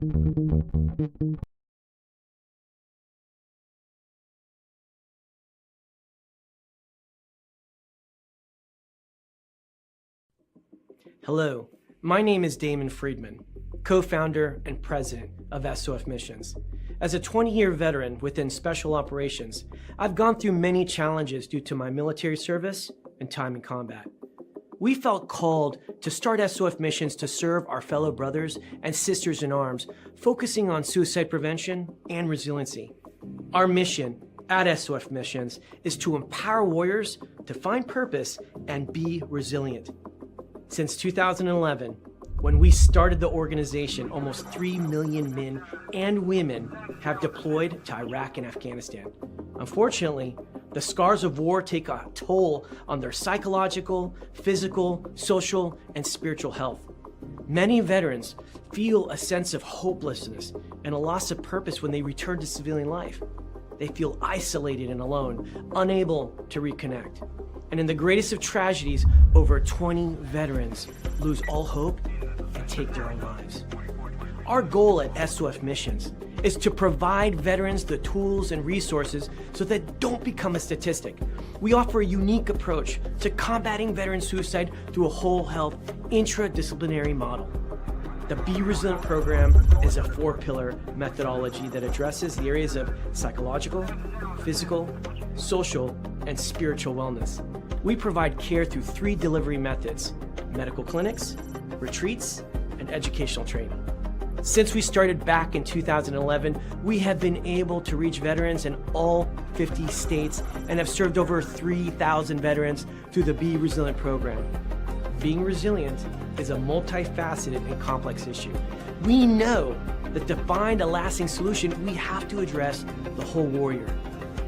Hello, my name is Damon Friedman, co-founder and president of SOF Missions. As a 20-year veteran within Special Operations, I've gone through many challenges due to my military service and time in combat. We felt called to start SOF Missions to serve our fellow brothers and sisters in arms, focusing on suicide prevention and resiliency. Our mission at SOF Missions is to empower warriors to find purpose and be resilient. Since 2011, when we started the organization, almost 3 million men and women have deployed to Iraq and Afghanistan. Unfortunately, the scars of war take a toll on their psychological, physical, social, and spiritual health. Many veterans feel a sense of hopelessness and a loss of purpose when they return to civilian life. They feel isolated and alone, unable to reconnect. And in the greatest of tragedies, over 20 veterans lose all hope and take their own lives. Our goal at SOF Missions is to provide veterans the tools and resources so that they don't become a statistic. We offer a unique approach to combating veteran suicide through a whole health, intradisciplinary model. The Be Resilient program is a 4-pillar methodology that addresses the areas of psychological, physical, social, and spiritual wellness. We provide care through 3 delivery methods: medical clinics, retreats, and educational training. Since we started back in 2011, we have been able to reach veterans in all 50 states and have served over 3,000 veterans through the Be Resilient program. Being resilient is a multifaceted and complex issue. We know that to find a lasting solution, we have to address the whole warrior.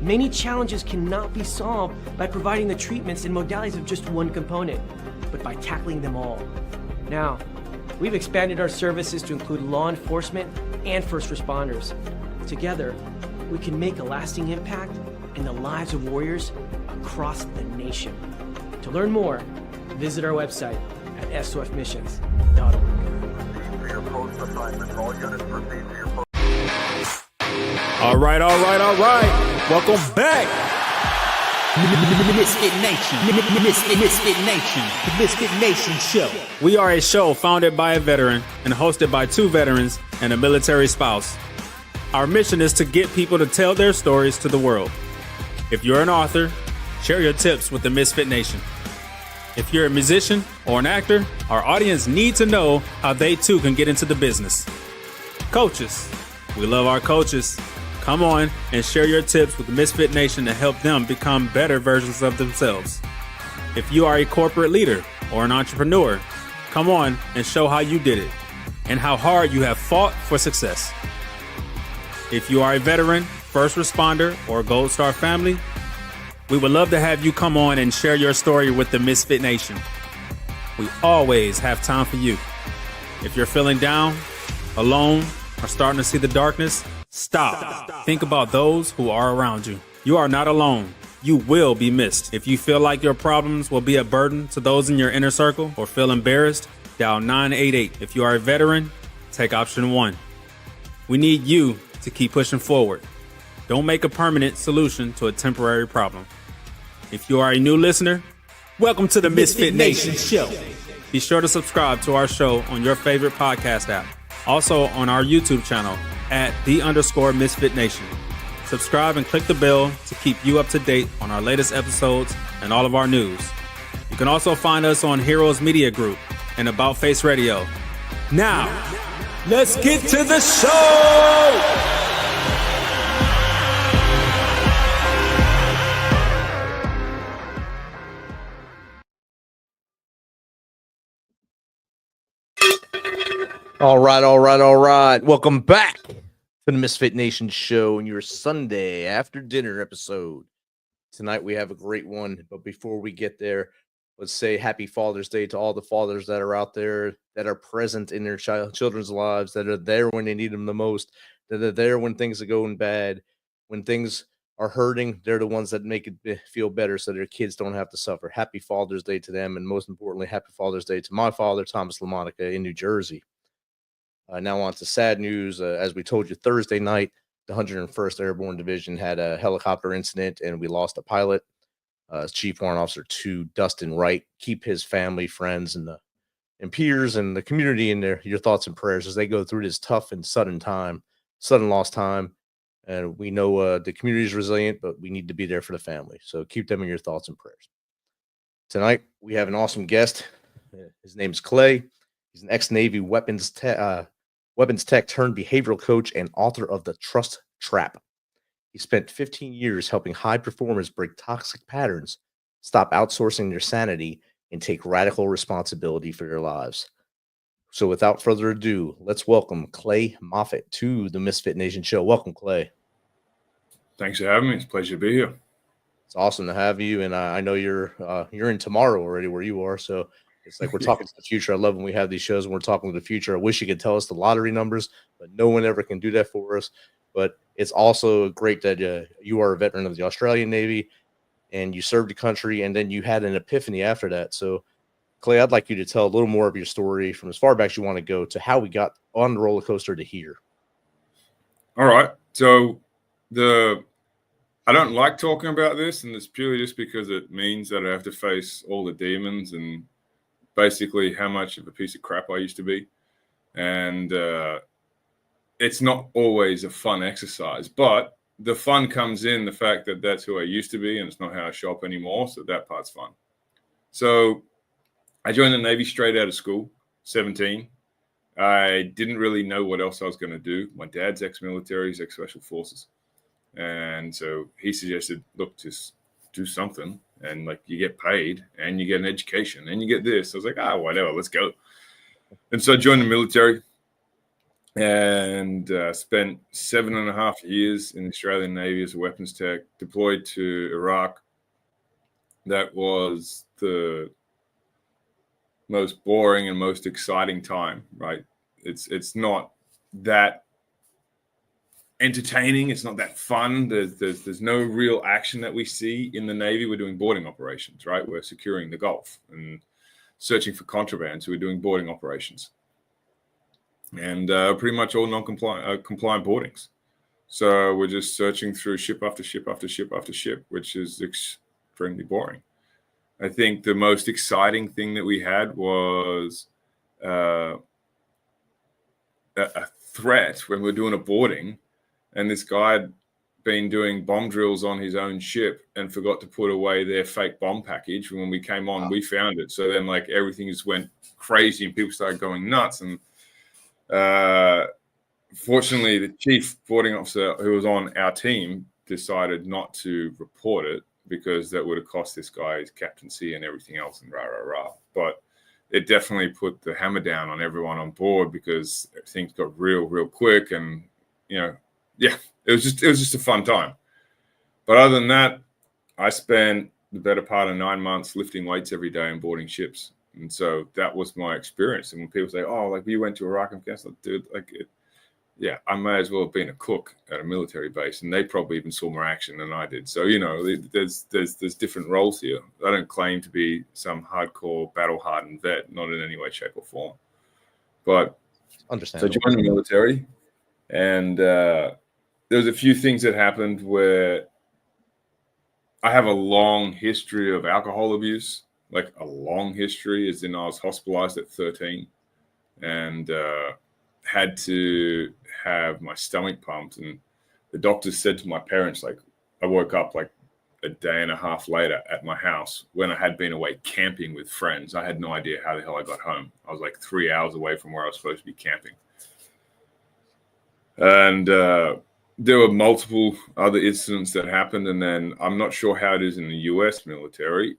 Many challenges cannot be solved by providing the treatments and modalities of just one component, but by tackling them all. Now, we've expanded our services to include law enforcement and first responders. Together, we can make a lasting impact in the lives of warriors across the nation. To learn more, visit our website at sofmissions.org. All right. Welcome back. MisFitNation, the MisFitNation show. We are a show founded by a veteran and hosted by 2 veterans and a military spouse. Our mission is to get people to tell their stories to the world. If you're an author, share your tips with the Misfit Nation. If you're a musician or an actor, our audience needs to know how they too can get into the business. Coaches, we love our coaches. Come on and share your tips with the Misfit Nation to help them become better versions of themselves. If you are a corporate leader or an entrepreneur, come on and show how you did it and how hard you have fought for success. If you are a veteran, first responder, or Gold Star family, we would love to have you come on and share your story with the Misfit Nation. We always have time for you. If you're feeling down, alone, or starting to see the darkness, Stop. Think about those who are around you. You are not alone. You will be missed. If you feel like your problems will be a burden to those in your inner circle or feel embarrassed, dial 988. If you are a veteran, take option 1. We need you to keep pushing forward. Don't make a permanent solution to a temporary problem. If you are a new listener, welcome to the Misfit Nation show. Be sure to subscribe to our show on your favorite podcast app. Also on our YouTube channel at @the_Misfit Nation. Subscribe and click the bell to keep you up to date on our latest episodes and all of our news. You can also find us on Heroes Media Group and About Face Radio. Now, let's get to the show! All right. Welcome back to the Misfit Nation show and your Sunday after dinner episode. Tonight we have a great one, but before we get there, let's say happy Father's Day to all the fathers that are out there that are present in their children's lives, that are there when they need them the most, that are there when things are going bad, when things are hurting. They're the ones that make it feel better so their kids don't have to suffer. Happy Father's Day to them, and most importantly, happy Father's Day to my father, Thomas LaMonica, in New Jersey. Now on to sad news. As we told you Thursday night, the 101st Airborne Division had a helicopter incident, and we lost a pilot, Chief Warrant Officer 2, Dustin Wright. Keep his family, friends, and peers and the community in your thoughts and prayers as they go through this tough and sudden lost time. And we know the community is resilient, but we need to be there for the family. So keep them in your thoughts and prayers. Tonight, we have an awesome guest. His name is Clay. He's an ex-Navy weapons tech turned behavioral coach and author of The Trust Trap. He spent 15 years helping high performers break toxic patterns, stop outsourcing their sanity, and take radical responsibility for their lives. So without further ado, let's welcome Clay Moffat to the MisFitNation show. Welcome, Clay. Thanks for having me. It's a pleasure to be here. It's awesome to have you, and I know you're in tomorrow already where you are, so it's like we're talking to the future. I love when we have these shows and we're talking to the future. I wish you could tell us the lottery numbers, but no one ever can do that for us. But it's also great that you are a veteran of the Australian Navy and you served the country, and then you had an epiphany after that. So, Clay, I'd like you to tell a little more of your story from as far back as you want to go to how we got on the roller coaster to here. All right. So I don't like talking about this, and it's purely just because it means that I have to face all the demons and basically how much of a piece of crap I used to be. And it's not always a fun exercise, but the fun comes in the fact that that's who I used to be and it's not how I show up anymore. So that part's fun. So I joined the Navy straight out of school, 17. I didn't really know what else I was going to do. My dad's ex-military, he's ex-special forces. And so he suggested, look, just do something. And like you get paid and you get an education and you get this. I was like, whatever, let's go. And so I joined the military and spent 7.5 years in the Australian Navy as a weapons tech, deployed to Iraq. That was the most boring and most exciting time, right? It's not that entertaining. It's not that fun. There's no real action that we see in the Navy. We're doing boarding operations, right? We're securing the Gulf and searching for contraband. So we're doing boarding operations and pretty much all non-compliant compliant boardings. So we're just searching through ship after ship after ship after ship, which is extremely boring. I think the most exciting thing that we had was a threat when we were doing a boarding. And this guy had been doing bomb drills on his own ship and forgot to put away their fake bomb package. And when we came on, we found it. So then like everything just went crazy and people started going nuts. And fortunately, the chief boarding officer who was on our team decided not to report it because that would have cost this guy his captaincy and everything else and rah. But it definitely put the hammer down on everyone on board because things got real quick. And, yeah, it was just a fun time. But other than that, I spent the better part of 9 months lifting weights every day and boarding ships. And so that was my experience. And when people say, oh, like you went to Iraq and Afghanistan, dude, yeah, I may as well have been a cook at a military base. And they probably even saw more action than I did. So, there's different roles here. I don't claim to be some hardcore battle-hardened vet, not in any way, shape, or form. But Understandable. So I joined the military, and there was a few things that happened where I have a long history of alcohol abuse, like a long history, as in I was hospitalized at 13 and had to have my stomach pumped. And the doctors said to my parents, like, I woke up like a day and a half later at my house when I had been away camping with friends. I had no idea how the hell I got home. I was like 3 hours away from where I was supposed to be camping. And there were multiple other incidents that happened. And then I'm not sure how it is in the US military,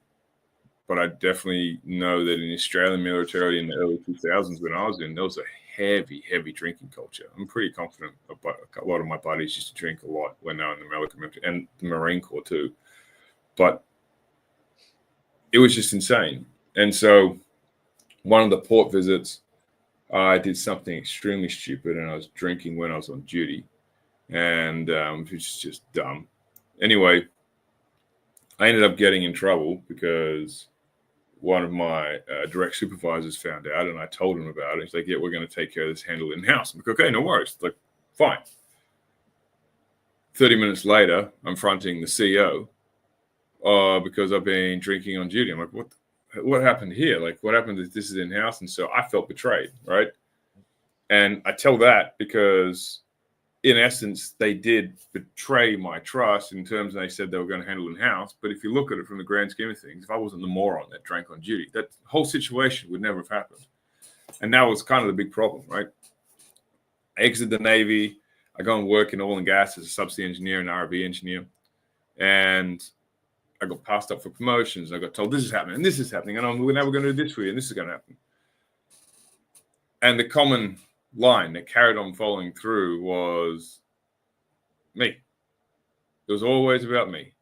but I definitely know that in the Australian military in the early 2000s when I was in, there was a heavy drinking culture. I'm pretty confident about a lot of my buddies used to drink a lot when they were in the military and the Marine Corps too. But it was just insane. And so one of the port visits, I did something extremely stupid and I was drinking when I was on duty. And it was just dumb. Anyway, I ended up getting in trouble because one of my direct supervisors found out, and I told him about it. He's like, yeah, we're going to take care of this, handle it in-house. I'm like, okay, no worries. Like, fine. 30 minutes later, I'm fronting the CEO because I've been drinking on duty. I'm like, what happened here? Like, what happened if this is in-house? And so I felt betrayed, right? And I tell that because, in essence, they did betray my trust in terms of they said they were going to handle it in-house. But if you look at it from the grand scheme of things, if I wasn't the moron that drank on duty, that whole situation would never have happened. And that was kind of the big problem, right? I exited the Navy. I go and work in oil and gas as a subsea engineer and RV engineer. And I got passed up for promotions. I got told this is happening and this is happening. And we're never going to do this for you. And this is going to happen. And the common line that carried on following through was me. It was always about me.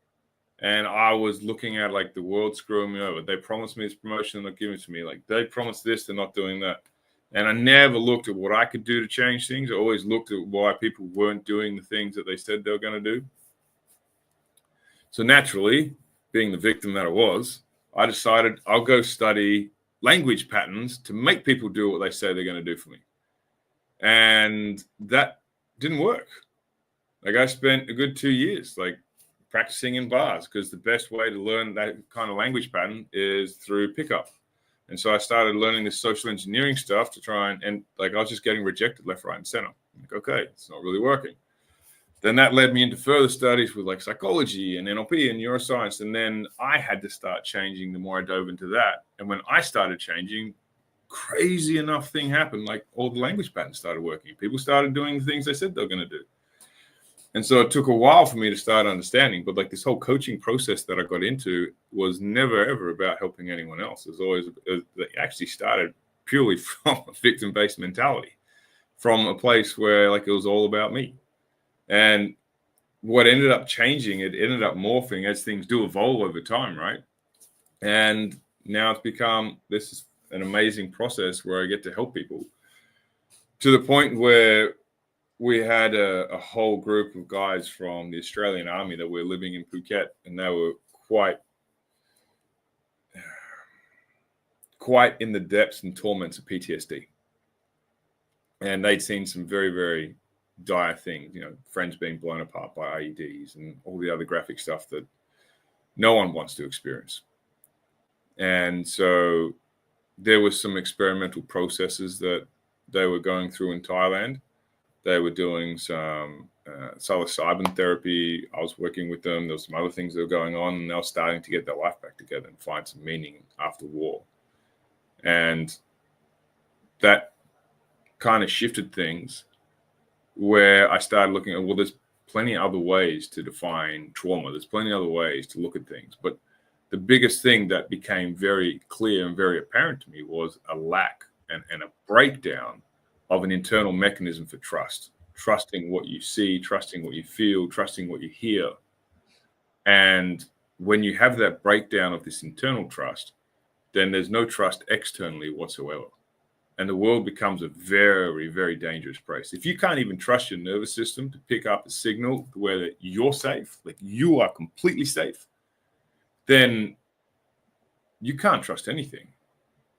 And I was looking at like the world screwing me over. They promised me this promotion, they're not giving it to me. Like they promised this, they're not doing that. And I never looked at what I could do to change things. I always looked at why people weren't doing the things that they said they were going to do. So naturally, being the victim that I was, I decided I'll go study language patterns to make people do what they say they're going to do for me. And that didn't work. Like I spent a good 2 years like practicing in bars because the best way to learn that kind of language pattern is through pickup. And so I started learning this social engineering stuff to try and like I was just getting rejected left, right, and center. I'm like, okay, it's not really working. Then that led me into further studies with like psychology and NLP and neuroscience. And then I had to start changing the more I dove into that. And when I started changing, crazy enough thing happened. Like all the language patterns started working. People started doing the things they said they were going to do. And so it took a while for me to start understanding. But like this whole coaching process that I got into was never, ever about helping anyone else. It was always, it actually started purely from a victim-based mentality, from a place where like it was all about me. And what ended up changing, it ended up morphing as things do evolve over time, right? And now it's become this is an amazing process where I get to help people to the point where we had a whole group of guys from the Australian Army that were living in Phuket, and they were quite in the depths and torments of PTSD. And they'd seen some very, very dire things, you know, friends being blown apart by IEDs and all the other graphic stuff that no one wants to experience. And so there was some experimental processes that they were going through in Thailand. They were doing some psilocybin therapy. I was working with them. There was some other things that were going on, and they were starting to get their life back together and find some meaning after war. And that kind of shifted things where I started looking at, well, there's plenty of other ways to define trauma. There's plenty of other ways to look at things. But the biggest thing that became very clear and very apparent to me was a lack and a breakdown of an internal mechanism for trust, trusting what you see, trusting what you feel, trusting what you hear. And when you have that breakdown of this internal trust, then there's no trust externally whatsoever. And the world becomes a very, very dangerous place. If you can't even trust your nervous system to pick up a signal where you're safe, like you are completely safe, then you can't trust anything.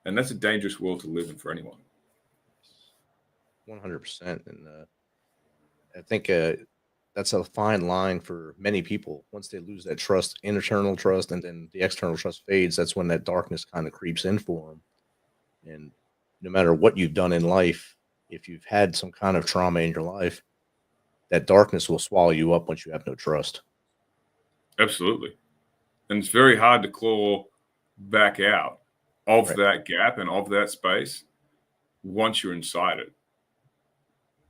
And that's a dangerous world to live in for anyone. 100%. And I think that's a fine line for many people. Once they lose that trust, internal trust, and then the external trust fades, that's when that darkness kind of creeps in for them. And no matter what you've done in life, if you've had some kind of trauma in your life, that darkness will swallow you up once you have no trust. Absolutely. And it's very hard to claw back out of Right. that gap and of that space once you're inside it,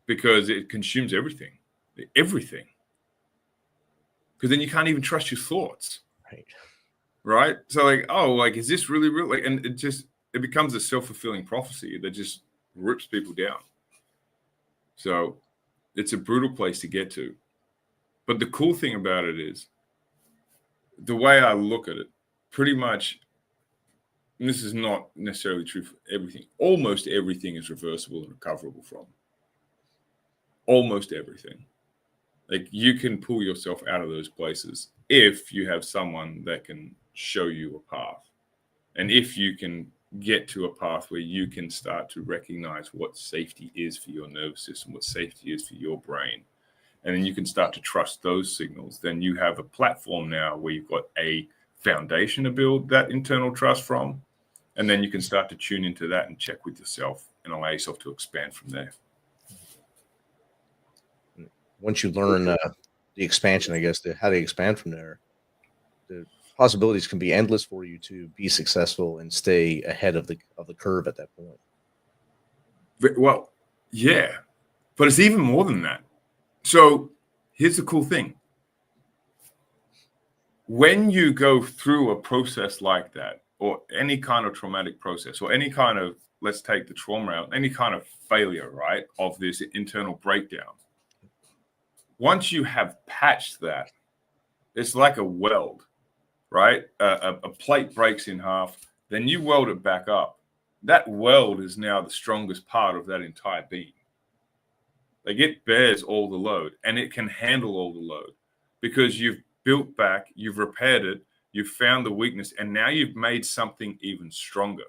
because it consumes everything. Because then you can't even trust your thoughts. Right. So like, oh, like, is this really real? Like, and it becomes a self-fulfilling prophecy that just rips people down. So it's a brutal place to get to. But the cool thing about it is the way I look at it, pretty much, and this is not necessarily true for everything, almost everything is reversible and recoverable from. Almost everything. Like you can pull yourself out of those places if you have someone that can show you a path. And if you can get to a path where you can start to recognize what safety is for your nervous system, what safety is for your brain, and then you can start to trust those signals, then you have a platform now where you've got a foundation to build that internal trust from. And then you can start to tune into that and check with yourself and allow yourself to expand from there. Once you learn the expansion, I guess, how to expand from there, the possibilities can be endless for you to be successful and stay ahead of the curve at that point. Well, yeah, but it's even more than that. So here's the cool thing. When you go through a process like that, or any kind of traumatic process, or any kind of, let's take the trauma out, any kind of failure, right, of this internal breakdown, once you have patched that, it's like a weld, right? A plate breaks in half, then you weld it back up. That weld is now the strongest part of that entire beam. Like, it bears all the load, and it can handle all the load because you've built back, you've repaired it, you've found the weakness, and now you've made something even stronger.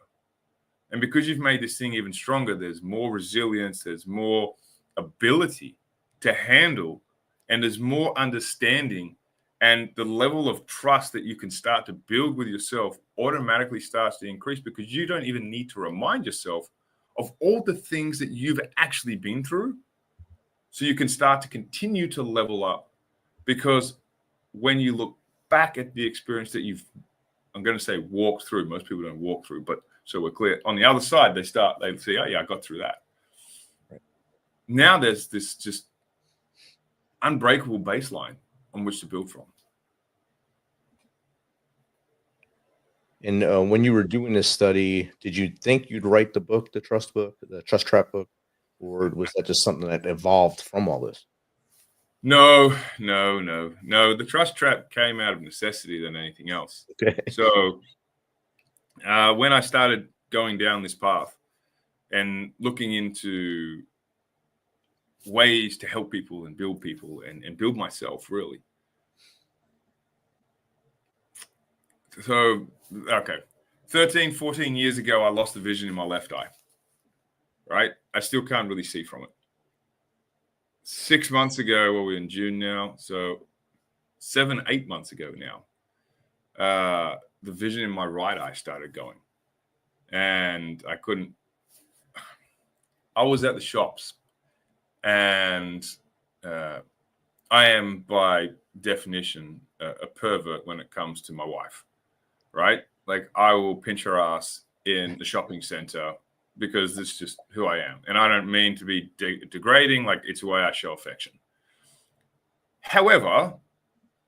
And because you've made this thing even stronger, there's more resilience, there's more ability to handle, and there's more understanding. And the level of trust that you can start to build with yourself automatically starts to increase because you don't even need to remind yourself of all the things that you've actually been through. So you can start to continue to level up, because when you look back at the experience that you've, I'm going to say walked through, most people don't walk through, but so we're clear. On the other side, they say, oh yeah, I got through that. Right. Now there's this just unbreakable baseline on which to build from. And when you were doing this study, did you think you'd write the book, the Trust Trap book, or was that just something that evolved from all this? No. The Trust Trap came out of necessity than anything else. Okay. So when I started going down this path and looking into ways to help people and build build myself, really. So, okay, 13, 14 years ago, I lost the vision in my left eye, right? I still can't really see from it. 6 months ago, well, we're in June now, so 7-8 months ago now, the vision in my right eye started going. And I was at the shops, and I am by definition a pervert when it comes to my wife, right? Like, I will pinch her ass in the shopping center because this is just who I am. And I don't mean to be degrading, like, it's the way I show affection. However,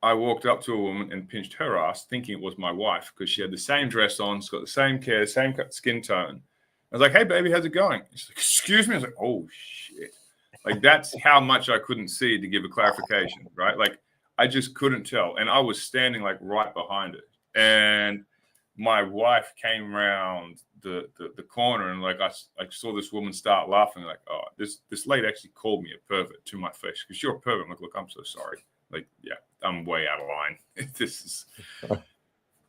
I walked up to a woman and pinched her ass thinking it was my wife because she had the same dress on, she's got the same hair, same skin tone. I was like, hey, baby, how's it going? She's like, excuse me? I was like, oh, shit. Like, that's how much I couldn't see to give a clarification, right? Like, I just couldn't tell. And I was standing, like, right behind her. And my wife came around the corner, and like I saw this woman start laughing, like, oh, this lady actually called me a pervert to my face because you're a pervert. I'm like, look, I'm so sorry. Like, yeah, I'm way out of line. This is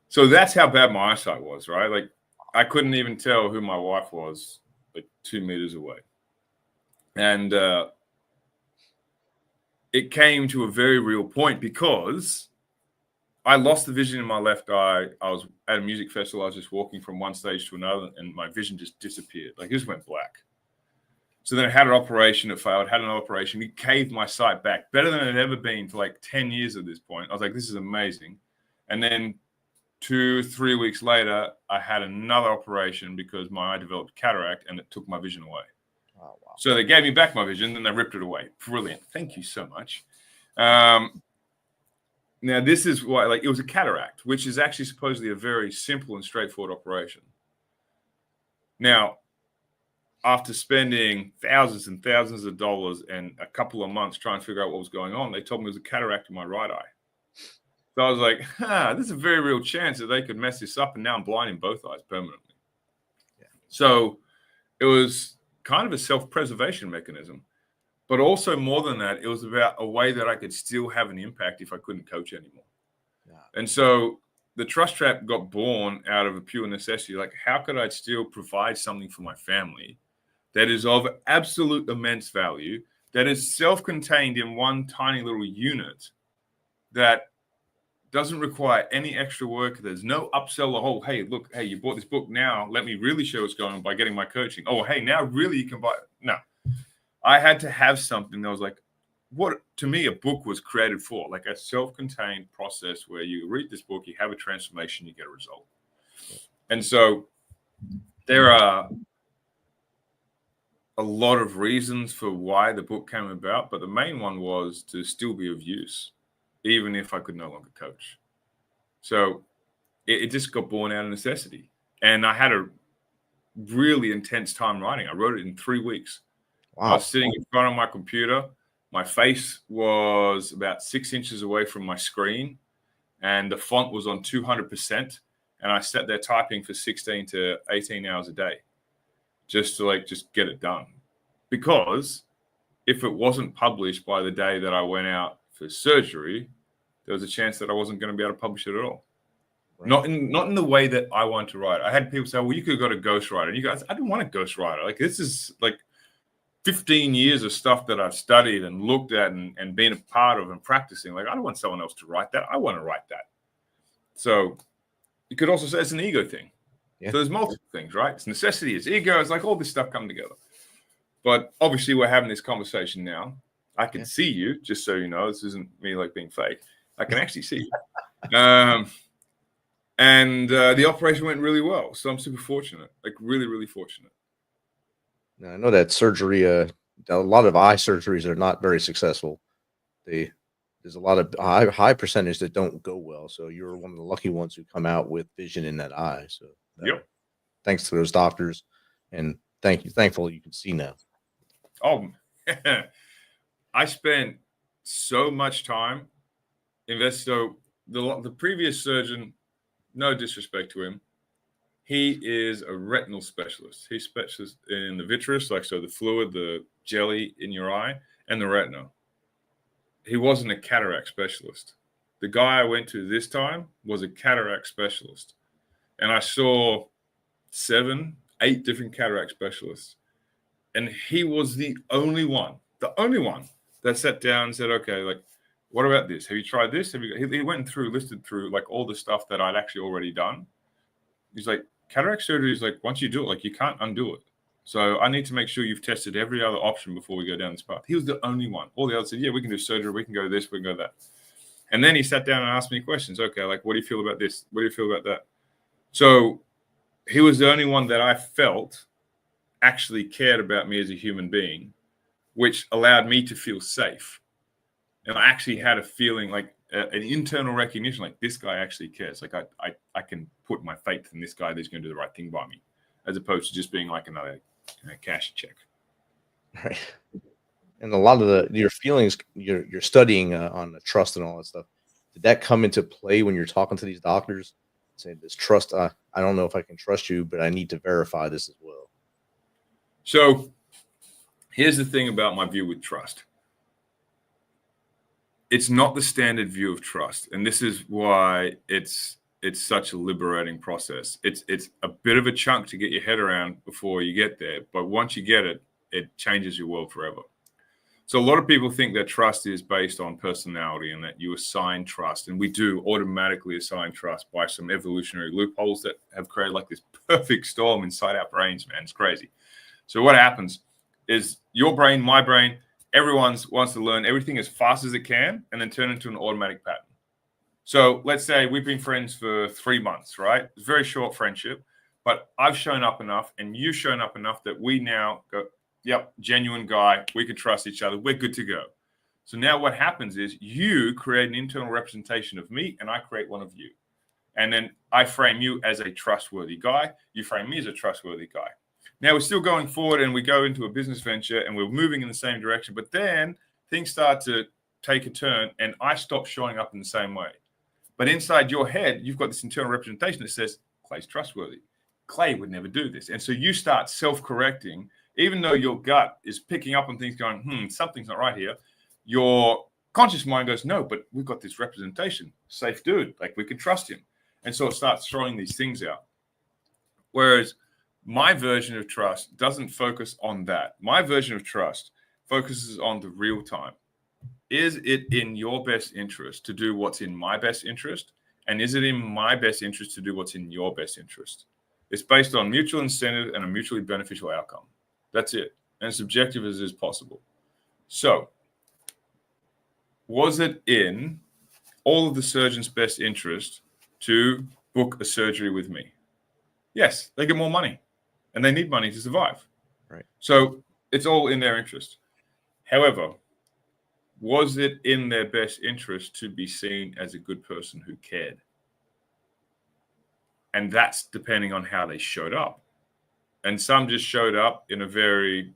so that's how bad my eyesight was, right? Like, I couldn't even tell who my wife was, like, 2 meters away. And it came to a very real point because I lost the vision in my left eye. I was at a music festival. I was just walking from one stage to another, and my vision just disappeared. Like, it just went black. So then I had an operation. It failed. Had another operation. It caved my sight back better than it had ever been for like 10 years at this point. I was like, this is amazing. And then 2-3 weeks later, I had another operation because my eye developed cataract, and it took my vision away. Oh, wow. So they gave me back my vision, and they ripped it away. Brilliant. Thank you so much. Now, this is why, like, it was a cataract, which is actually supposedly a very simple and straightforward operation. Now, after spending thousands and thousands of dollars and a couple of months trying to figure out what was going on, they told me it was a cataract in my right eye. So I was like, there's a very real chance that they could mess this up, and now I'm blind in both eyes permanently. Yeah. So it was kind of a self-preservation mechanism. But also, more than that, it was about a way that I could still have an impact if I couldn't coach anymore. Yeah. And so the trust trap got born out of a pure necessity. Like, how could I still provide something for my family that is of absolute immense value, that is self-contained in one tiny little unit, that doesn't require any extra work? There's no upsell the whole, hey, look, hey, you bought this book, now let me really show what's going on by getting my coaching. Oh, hey, now really you can buy it. No. I had to have something that was like, what to me a book was created for, like a self-contained process where you read this book, you have a transformation, you get a result. And so there are a lot of reasons for why the book came about, but the main one was to still be of use, even if I could no longer coach. So it just got born out of necessity. And I had a really intense time writing. I wrote it in 3 weeks. Wow. I was sitting in front of my computer. My face was about 6 inches away from my screen, and the font was on 200%. And I sat there typing for 16 to 18 hours a day just to just get it done. Because if it wasn't published by the day that I went out for surgery, there was a chance that I wasn't going to be able to publish it at all. Right. Not in the way that I want to write. I had people say, well, you could have got a ghostwriter. And you guys, I didn't want a ghostwriter. Like, this is like 15 years of stuff that I've studied and looked at and been a part of and practicing. Like, I don't want someone else to write that. I want to write that. So you could also say it's an ego thing. Yeah. So there's multiple things, right? It's necessity, it's ego, it's like all this stuff coming together. But obviously we're having this conversation now. I can see you, just so you know. This isn't me like being fake. I can actually see you. And the operation went really well. So I'm super fortunate, like really, really fortunate. Now, I know that surgery, a lot of eye surgeries are not very successful. There's a lot of high percentage that don't go well. So you're one of the lucky ones who come out with vision in that eye. So thanks to those doctors, and thankful you can see now. Oh, I spent so much time so the previous surgeon, no disrespect to him, he is a retinal specialist. He's specialist in the vitreous, so the fluid, the jelly in your eye, and the retina. He wasn't a cataract specialist. The guy I went to this time was a cataract specialist. And I saw 7, 8 different cataract specialists. And he was the only one that sat down and said, okay, what about this? Have you tried this? He went through, listed through all the stuff that I'd actually already done. He's like, cataract surgery is once you do it, you can't undo it. So I need to make sure you've tested every other option before we go down this path. He was the only one. All the others said, yeah, we can do surgery. We can go this, we can go that. And then he sat down and asked me questions. Okay, what do you feel about this? What do you feel about that? So he was the only one that I felt actually cared about me as a human being, which allowed me to feel safe. And I actually had a feeling an internal recognition, this guy actually cares. I can put my faith in this guy that's going to do the right thing by me, as opposed to just being another cash check. Right. And a lot of your feelings, you're studying on the trust and all that stuff. Did that come into play when you're talking to these doctors? Saying this trust, I don't know if I can trust you, but I need to verify this as well. So here's the thing about my view with trust. It's not the standard view of trust. And this is why it's such a liberating process. It's a bit of a chunk to get your head around before you get there. But once you get it, it changes your world forever. So a lot of people think that trust is based on personality and that you assign trust. And we do automatically assign trust by some evolutionary loopholes that have created this perfect storm inside our brains, man. It's crazy. So what happens is your brain, my brain, everyone wants to learn everything as fast as it can and then turn into an automatic pattern. So let's say we've been friends for 3 months, right? It's a very short friendship, but I've shown up enough and you've shown up enough that we now go, yep, genuine guy. We can trust each other. We're good to go. So now what happens is you create an internal representation of me and I create one of you. And then I frame you as a trustworthy guy. You frame me as a trustworthy guy. Now we're still going forward and we go into a business venture and we're moving in the same direction, but then things start to take a turn and I stop showing up in the same way. But inside your head, you've got this internal representation that says, Clay's trustworthy. Clay would never do this. And so you start self-correcting, even though your gut is picking up on things going, something's not right here. Your conscious mind goes, no, but we've got this representation. Safe dude. We can trust him. And so it starts throwing these things out. Whereas my version of trust doesn't focus on that. My version of trust focuses on the real time. Is it in your best interest to do what's in my best interest? And is it in my best interest to do what's in your best interest? It's based on mutual incentive and a mutually beneficial outcome. That's it. And as objective as is possible. So, was it in all of the surgeon's best interest to book a surgery with me? Yes, they get more money and they need money to survive. Right. So it's all in their interest. However, was it in their best interest to be seen as a good person who cared? And that's depending on how they showed up. And some just showed up in a very,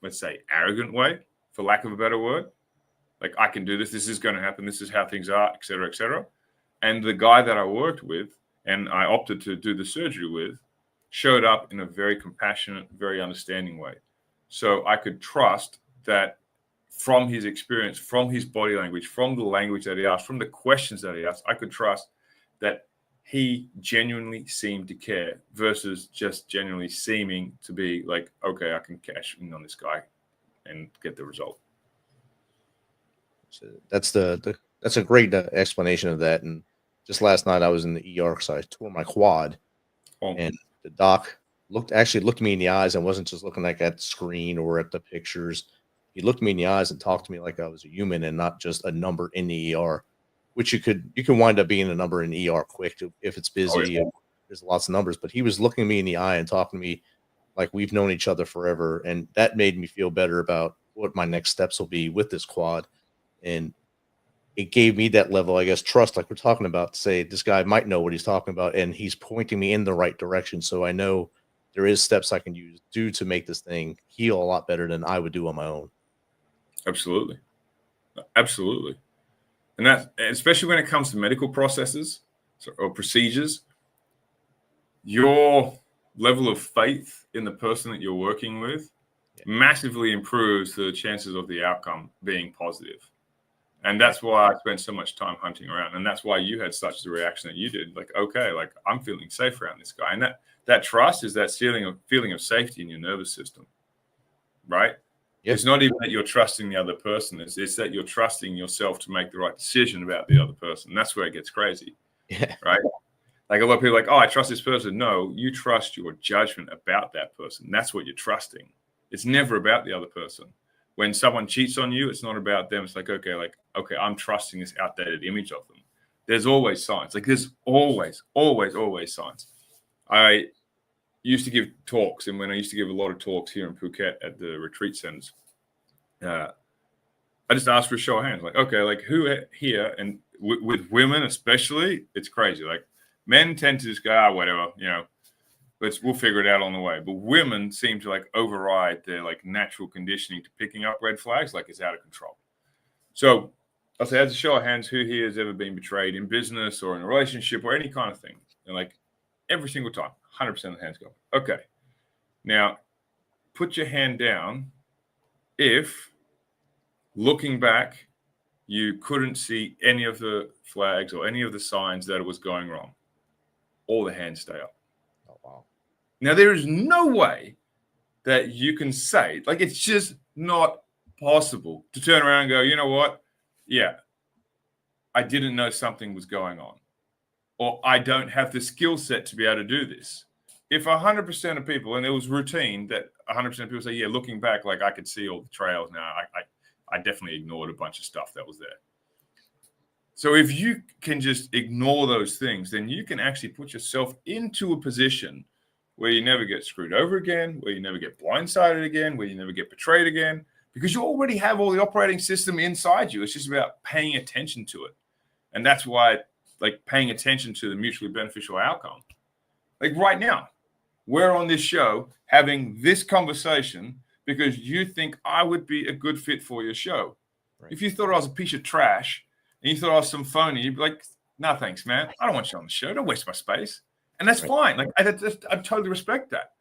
let's say, arrogant way, for lack of a better word. Like, I can do this. This is going to happen. This is how things are, et cetera, et cetera. And the guy that I worked with and I opted to do the surgery with showed up in a very compassionate, very understanding way. So I could trust that from his experience, from his body language, from the language that he asked, from the questions that he asked, I could trust that he genuinely seemed to care versus just genuinely seeming to be like, okay, I can cash in on this guy and get the result. So that's that's a great explanation of that. And just last night I was in the ER because I tore my quad, and the doc actually looked me in the eyes and wasn't just looking like at the screen or at the pictures. He looked me in the eyes and talked to me like I was a human and not just a number in the ER, which you can wind up being a number in the ER quick if it's busy. Oh, yeah. And there's lots of numbers, but he was looking me in the eye and talking to me like we've known each other forever. And that made me feel better about what my next steps will be with this quad. And it gave me that level, I guess, trust, like we're talking about, to say this guy might know what he's talking about and he's pointing me in the right direction. So I know there is steps I can do to make this thing heal a lot better than I would do on my own. Absolutely. Absolutely. And that, especially when it comes to medical processes or procedures, your level of faith in the person that you're working with massively improves the chances of the outcome being positive. And that's why I spent so much time hunting around. And that's why you had such the reaction that you did. Like, okay, like I'm feeling safe around this guy. And that trust is that feeling of safety in your nervous system, right? Yep. It's not even that you're trusting the other person. It's that you're trusting yourself to make the right decision about the other person. That's where it gets crazy, right? Like a lot of people are like, oh, I trust this person. No, you trust your judgment about that person. That's what you're trusting. It's never about the other person. When someone cheats on you, it's not about them. It's like, okay, I'm trusting this outdated image of them. There's always signs. Like there's always signs. I used to give talks, and when I used to give a lot of talks here in Phuket at the retreat centers, I just asked for a show of hands. Like, okay, like who here, and with women especially, it's crazy. Like men tend to just go, whatever, we'll figure it out on the way. But women seem to like override their like natural conditioning to picking up red flags like it's out of control. So I'll say, as a show of hands, who here has ever been betrayed in business or in a relationship or any kind of thing? And like every single time, 100% of the hands go. Okay. Now, put your hand down if, looking back, you couldn't see any of the flags or any of the signs that it was going wrong. All the hands stay up. Oh, wow. Now, there is no way that you can say, like, it's just not possible to turn around and go, you know what? Yeah, I didn't know something was going on. Or I don't have the skill set to be able to do this. If 100% of people, and it was routine that 100% of people say, yeah, looking back, like I could see all the trails now. I definitely ignored a bunch of stuff that was there. So if you can just ignore those things, then you can actually put yourself into a position where you never get screwed over again, where you never get blindsided again, where you never get betrayed again, because you already have all the operating system inside you. It's just about paying attention to it. And that's why, like, paying attention to the mutually beneficial outcome. Like right now, we're on this show having this conversation because you think I would be a good fit for your show. Right. If you thought I was a piece of trash and you thought I was some phony, you'd be like, no, thanks, man. I don't want you on the show. Don't waste my space. And that's fine. Like I totally respect that.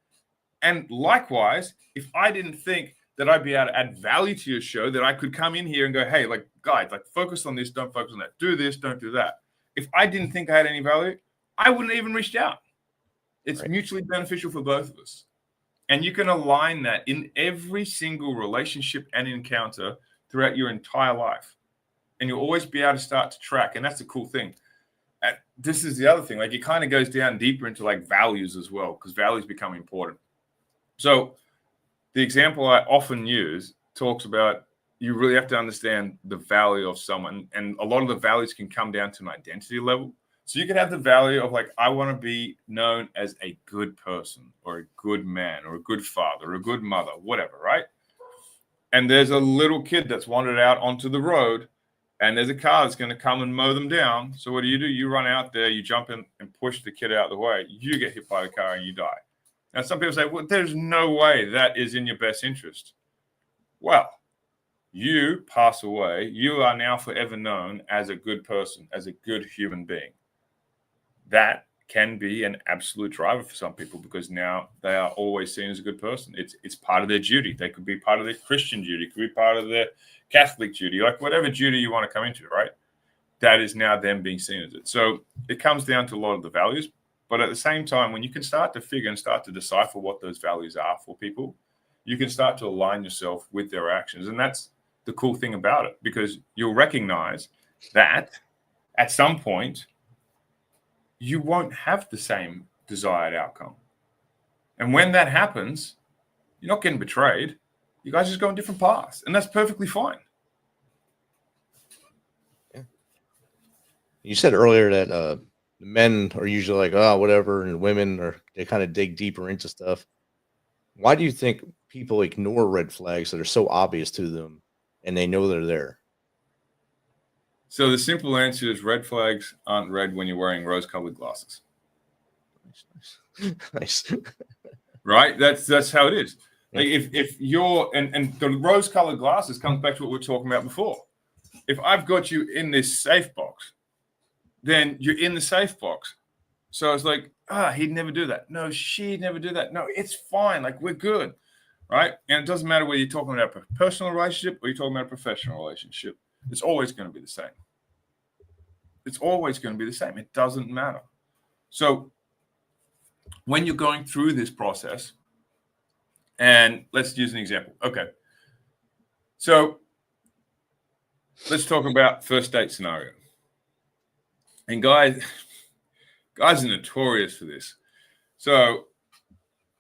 And likewise, if I didn't think that I'd be able to add value to your show, that I could come in here and go, hey, like, guys, like, focus on this, don't focus on that. Do this, don't do that. If I didn't think I had any value, I wouldn't even reach out. It's Right. mutually beneficial for both of us. And you can align that in every single relationship and encounter throughout your entire life. And you'll always be able to start to track. And that's the cool thing. And this is the other thing. Like, it kind of goes down deeper into like values as well, because values become important. So the example I often use talks about you really have to understand the value of someone. And a lot of the values can come down to an identity level. So you can have the value of like, I want to be known as a good person or a good man or a good father or a good mother, whatever, right? And there's a little kid that's wandered out onto the road and there's a car that's going to come and mow them down. So what do? You run out there, you jump in and push the kid out of the way. You get hit by the car and you die. Now, some people say, well, there's no way that is in your best interest. Well, you pass away. You are now forever known as a good person, as a good human being. That can be an absolute driver for some people because now they are always seen as a good person. It's part of their duty. They could be part of their Christian duty, could be part of their Catholic duty, like whatever duty you want to come into, right? That is now them being seen as it. So it comes down to a lot of the values. But at the same time, when you can start to figure and start to decipher what those values are for people, you can start to align yourself with their actions. And that's the cool thing about it, because you'll recognize that at some point, you won't have the same desired outcome. And when that happens, you're not getting betrayed. You guys just go on different paths, and that's perfectly fine. Yeah. You said earlier that men are usually like, oh, whatever, and women they kind of dig deeper into stuff. Why do you think people ignore red flags that are so obvious to them and they know they're there? So the simple answer is red flags aren't red when you're wearing rose-colored glasses. Nice. Right? That's how it is. Like if you're and the rose-colored glasses comes back to what we were talking about before. If I've got you in this safe box, then you're in the safe box. So it's like, he'd never do that. No, she'd never do that. No, it's fine. Like, we're good. Right? And it doesn't matter whether you're talking about a personal relationship or you're talking about a professional relationship. It's always going to be the same. It's always going to be the same. It doesn't matter. So when you're going through this process, and let's use an example. Okay. So let's talk about first date scenario. And guys are notorious for this. So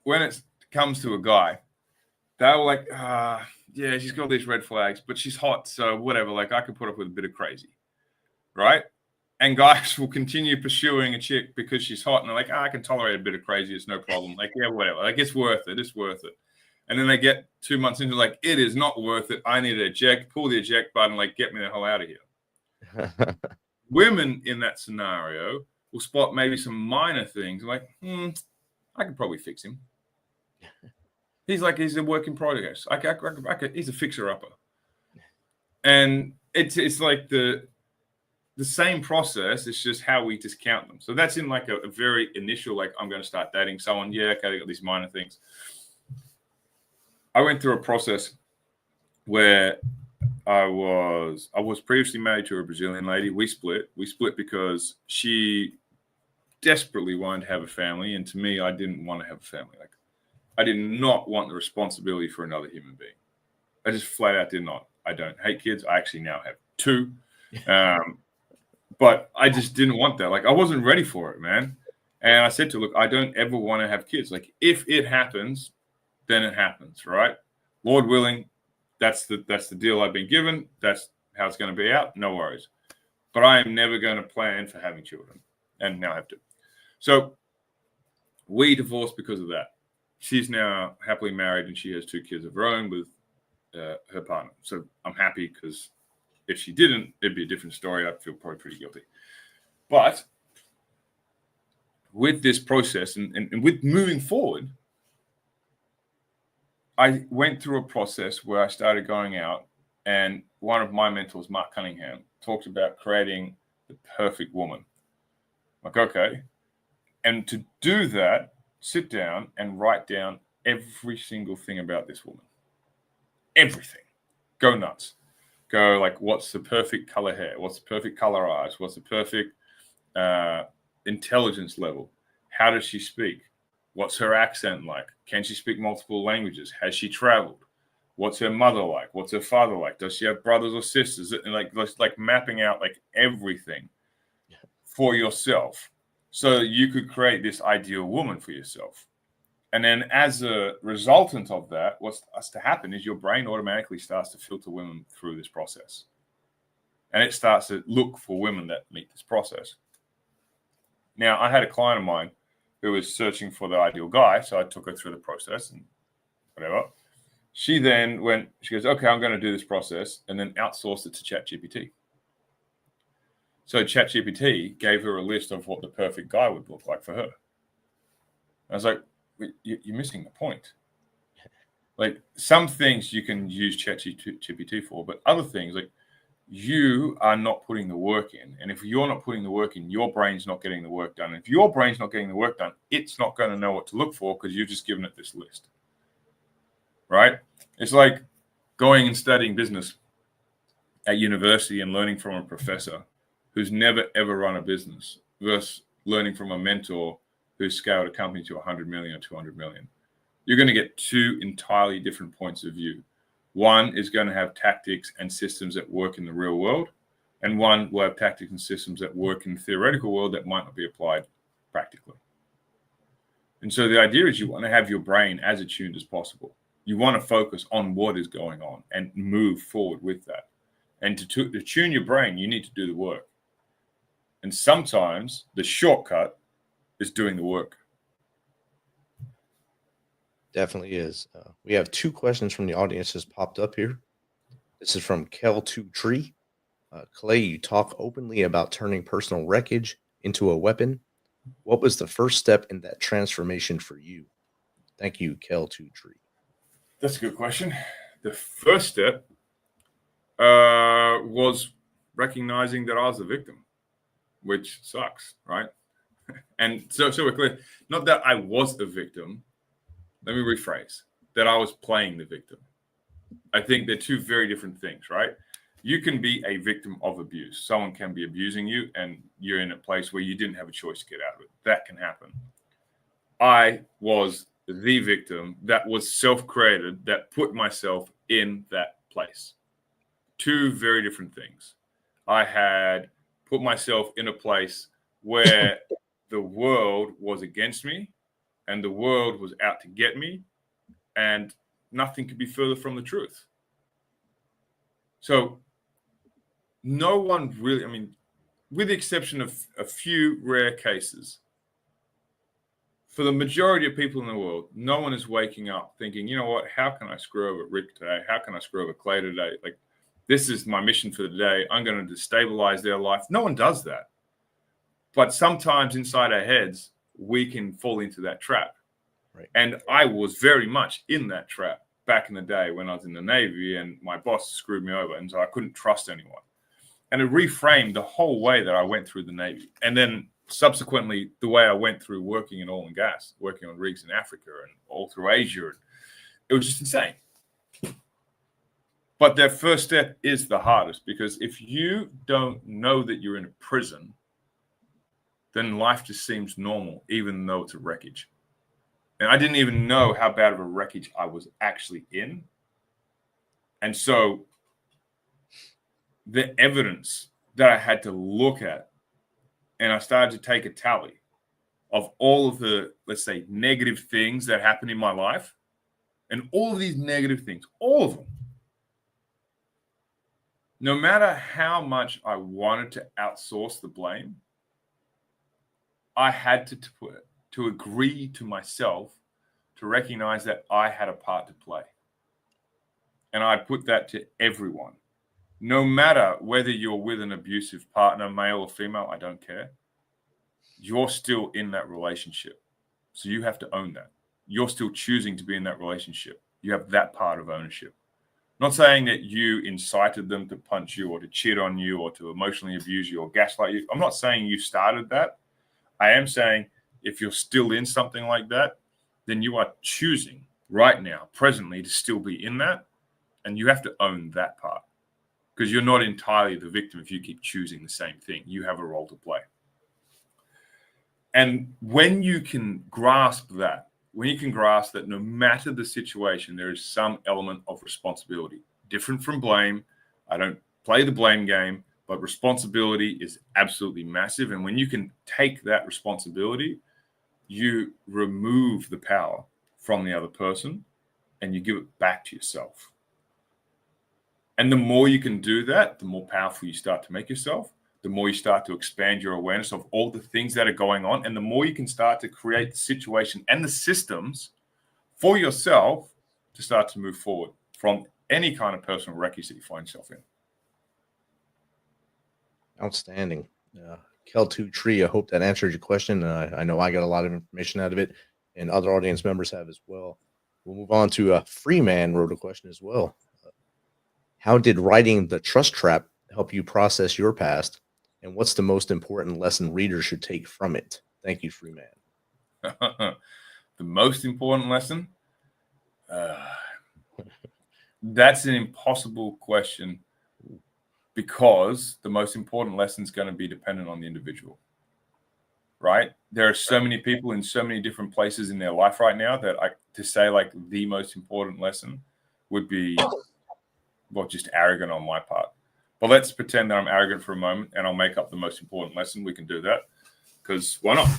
when it comes to a guy, they're like, yeah, she's got these red flags, but she's hot. So whatever, like I can put up with a bit of crazy. Right? And guys will continue pursuing a chick because she's hot. And they're like, I can tolerate a bit of crazy. It's no problem. Like, yeah, whatever. Like, it's worth it. It's worth it. And then they get 2 months into like, it is not worth it. I need to eject, pull the eject button, like, get me the hell out of here. Women in that scenario will spot maybe some minor things like, I could probably fix him. He's a work in progress. He's a fixer-upper. And it's like the same process. It's just how we discount them. So that's in like a very initial, like, I'm going to start dating someone. Yeah, okay, they got these minor things. I went through a process where I was previously married to a Brazilian lady. We split because she desperately wanted to have a family. And to me, I didn't want to have a family. Like, I did not want the responsibility for another human being. I just flat out did not. I don't hate kids. I actually now have 2. But I just didn't want that. Like, I wasn't ready for it, man. And I said to her, look, I don't ever want to have kids. Like, if it happens, then it happens, right? Lord willing, that's the deal I've been given. That's how it's going to be out. No worries. But I am never going to plan for having children. And now I have to. So we divorced because of that. She's now happily married and she has 2 kids of her own with her partner. So I'm happy, because if she didn't, it'd be a different story. I'd feel probably pretty guilty. But with this process and with moving forward, I went through a process where I started going out, and one of my mentors, Mark Cunningham, talked about creating the perfect woman. Like, okay. And to do that, sit down and write down every single thing about this woman. Everything. Go nuts. Go like, what's the perfect color hair? What's the perfect color eyes? What's the perfect intelligence level. How does she speak? What's her accent like? Can she speak multiple languages? Has she traveled? What's her mother like? What's her father like? Does she have brothers or sisters? And like mapping out like everything for yourself, so you could create this ideal woman for yourself. And then as a resultant of that, what's to happen is your brain automatically starts to filter women through this process. And it starts to look for women that meet this process. Now, I had a client of mine who was searching for the ideal guy. So I took her through the process and whatever. She then she goes, okay, I'm going to do this process, and then outsourced it to ChatGPT. So ChatGPT gave her a list of what the perfect guy would look like for her. I was like, you're missing the point. Like, some things you can use ChatGPT for, but other things, like, you are not putting the work in. And if you're not putting the work in, your brain's not getting the work done. And if your brain's not getting the work done, it's not going to know what to look for because you've just given it this list. Right? It's like going and studying business at university and learning from a professor who's never, ever run a business versus learning from a mentor who's scaled a company to 100 million or 200 million. You're going to get two entirely different points of view. One is going to have tactics and systems that work in the real world, and one will have tactics and systems that work in the theoretical world that might not be applied practically. And so the idea is you want to have your brain as attuned as possible. You want to focus on what is going on and move forward with that. And to tune your brain, you need to do the work. And sometimes the shortcut is doing the work. Definitely is. We have two questions from the audience just popped up here. This is from Kel2Tree. Clay, you talk openly about turning personal wreckage into a weapon. What was the first step in that transformation for you? Thank you, Kel2Tree. That's a good question. The first step was recognizing that I was a victim, which sucks, right? And so we're clear, not that I was a victim. Let me rephrase, that I was playing the victim. I think they're two very different things, right? You can be a victim of abuse. Someone can be abusing you and you're in a place where you didn't have a choice to get out of it. That can happen. I was the victim that was self-created, that put myself in that place. Two very different things. I had put myself in a place where the world was against me and the world was out to get me, and nothing could be further from the truth. So no one really, I mean, with the exception of a few rare cases, for the majority of people in the world, no one is waking up thinking, you know what, how can I screw over Rick today? How can I screw over Clay today? Like, this is my mission for the day. I'm going to destabilize their life. No one does that. But sometimes inside our heads, we can fall into that trap. Right. And I was very much in that trap back in the day when I was in the Navy and my boss screwed me over. And so I couldn't trust anyone. And it reframed the whole way that I went through the Navy. And then subsequently, the way I went through working in oil and gas, working on rigs in Africa and all through Asia. It was just insane. But that first step is the hardest, because if you don't know that you're in a prison, then life just seems normal, even though it's a wreckage. And I didn't even know how bad of a wreckage I was actually in. And so the evidence that I had to look at, and I started to take a tally of all of the, let's say, negative things that happened in my life. And all of these negative things, all of them, no matter how much I wanted to outsource the blame, I had to agree to myself to recognize that I had a part to play. And I put that to everyone. No matter whether you're with an abusive partner, male or female, I don't care. You're still in that relationship. So you have to own that. You're still choosing to be in that relationship. You have that part of ownership. Not saying that you incited them to punch you or to cheat on you or to emotionally abuse you or gaslight you. I'm not saying you started that. I am saying if you're still in something like that, then you are choosing right now, presently, to still be in that. And you have to own that part, because you're not entirely the victim if you keep choosing the same thing. You have a role to play. And when you can grasp that, no matter the situation, there is some element of responsibility, different from blame. I don't play the blame game, but responsibility is absolutely massive. And when you can take that responsibility, you remove the power from the other person and you give it back to yourself. And the more you can do that, the more powerful you start to make yourself, the more you start to expand your awareness of all the things that are going on, and the more you can start to create the situation and the systems for yourself to start to move forward from any kind of personal wreckage that you find yourself in. Outstanding. Kel2 Tree, I hope that answered your question. I know I got a lot of information out of it, and other audience members have as well. We'll move on to Freeman wrote a question as well. How did writing The Trust Trap help you process your past? And what's the most important lesson readers should take from it? Thank you, Freeman. The most important lesson? That's an impossible question, because the most important lesson is going to be dependent on the individual, right? There are so many people in so many different places in their life right now that to say like the most important lesson would be, well, just arrogant on my part. But let's pretend that I'm arrogant for a moment and I'll make up the most important lesson. We can do that, because why not?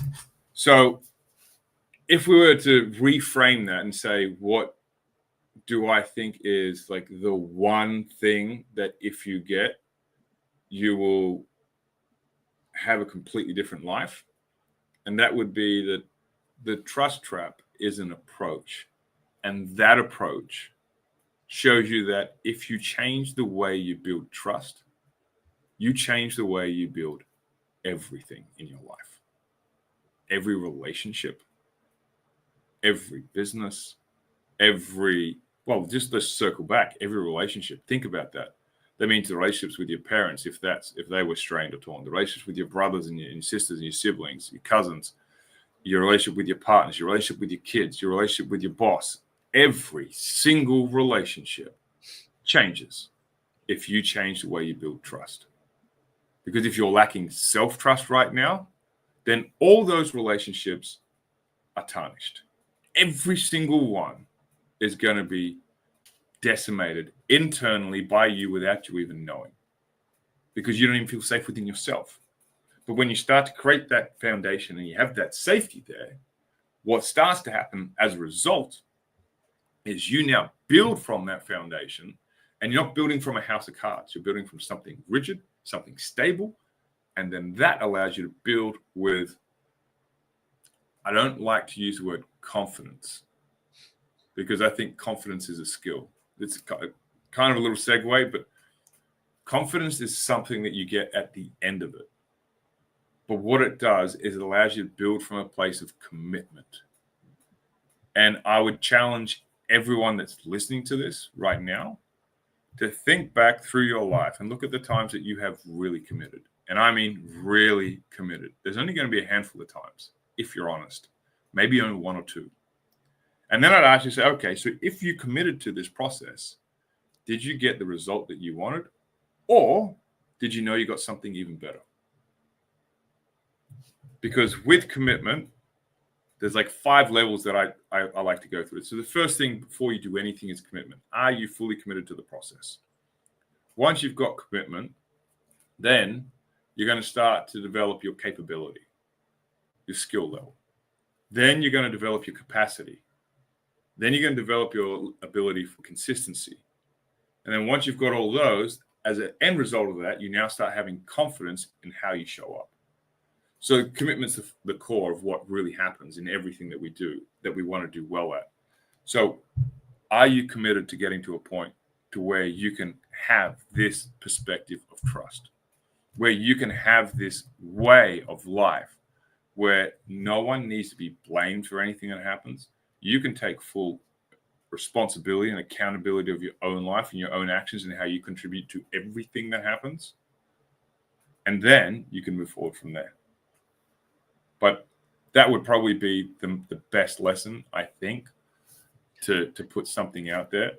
So if we were to reframe that and say, what do I think is like the one thing that if you get, you will have a completely different life? And that would be that the trust trap is an approach. And that approach shows you that if you change the way you build trust, you change the way you build everything in your life. Every relationship, every business, just let's circle back, every relationship. Think about that. That means the relationships with your parents, if they were strained or torn, the relationships with your brothers and your sisters and your siblings, your cousins, your relationship with your partners, your relationship with your kids, your relationship with your boss. Every single relationship changes if you change the way you build trust. Because if you're lacking self-trust right now, then all those relationships are tarnished. Every single one is going to be decimated internally by you without you even knowing, because you don't even feel safe within yourself. But when you start to create that foundation and you have that safety there, what starts to happen as a result is you now build from that foundation, and you're not building from a house of cards. You're building from something rigid, something stable, and then that allows you to build with, I don't like to use the word confidence, because I think confidence is a skill. It's kind of a little segue, but confidence is something that you get at the end of it. But what it does is it allows you to build from a place of commitment. And I would challenge everyone that's listening to this right now to think back through your life and look at the times that you have really committed. And I mean really committed. There's only going to be a handful of times, if you're honest, maybe only one or two. And then I'd actually say, okay, so if you committed to this process, did you get the result that you wanted? Or did you know you got something even better? Because with commitment, there's like 5 levels that I like to go through. So the first thing before you do anything is commitment. Are you fully committed to the process? Once you've got commitment, then you're going to start to develop your capability, your skill level. Then you're going to develop your capacity. Then you're going to develop your ability for consistency. And then once you've got all those, as an end result of that, you now start having confidence in how you show up. So commitment's the core of what really happens in everything that we do, that we want to do well at. So are you committed to getting to a point to where you can have this perspective of trust, where you can have this way of life where no one needs to be blamed for anything that happens? You can take full responsibility and accountability of your own life and your own actions and how you contribute to everything that happens. And then you can move forward from there. But that would probably be the best lesson, I think, to put something out there,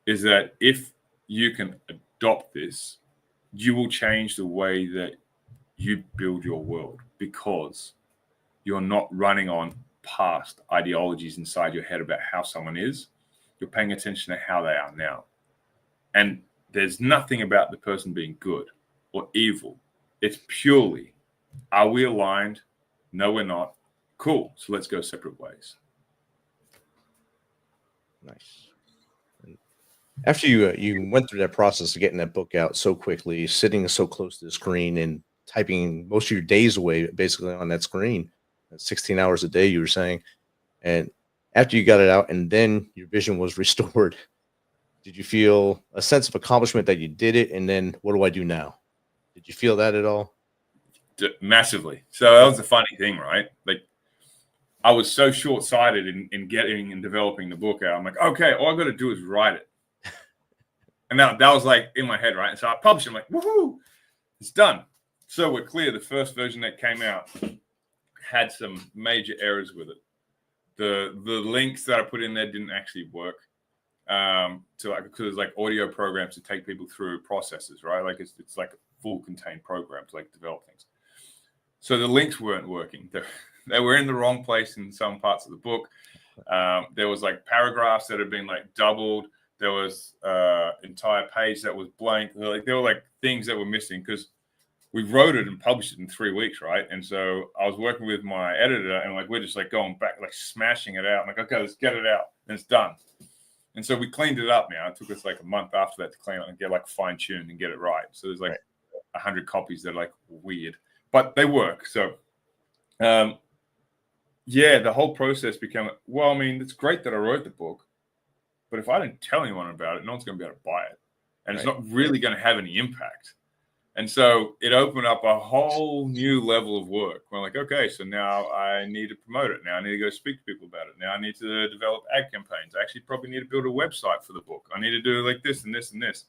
is that if you can adopt this, you will change the way that you build your world, because you're not running on past ideologies inside your head about how someone is. You're paying attention to how they are now. And there's nothing about the person being good or evil. It's purely, are we aligned? No, we're not. Cool. So let's go separate ways. Nice. And after you went through that process of getting that book out so quickly, sitting so close to the screen and typing most of your days away basically on that screen, 16 hours a day, you were saying, and after you got it out and then your vision was restored, did you feel a sense of accomplishment that you did it? And then what do I do now? Did you feel that at all? Massively. So that was the funny thing, right? Like, I was so short-sighted in getting and developing the book out. I'm like, okay, all I got to do is write it. And that was like in my head, right? And so I published it. I'm like, woohoo, it's done. So we're clear. The first version that came out had some major errors with it. The links that I put in there didn't actually work. Because there's like audio programs to take people through processes, right? Like it's like a full contained program to like develop things. So the links weren't working. They were in the wrong place in some parts of the book. There was like paragraphs that had been like doubled. There was entire page that was blank. Like there were like things that were missing because we wrote it and published it in 3 weeks, right? And so I was working with my editor and like we're just like going back, like smashing it out. I'm like, okay, let's get it out, and it's done. And so we cleaned it up now. It took us like a month after that to clean it and get like fine tuned and get it right. So there's like 100 copies that are like weird, but they work. So, yeah, the whole process became, well, I mean, it's great that I wrote the book, but if I didn't tell anyone about it, no one's going to be able to buy it. And it's not really going to have any impact. And so it opened up a whole new level of work. We're like, okay, so now I need to promote it. Now I need to go speak to people about it. Now I need to develop ad campaigns. I actually probably need to build a website for the book. I need to do like this and this and this.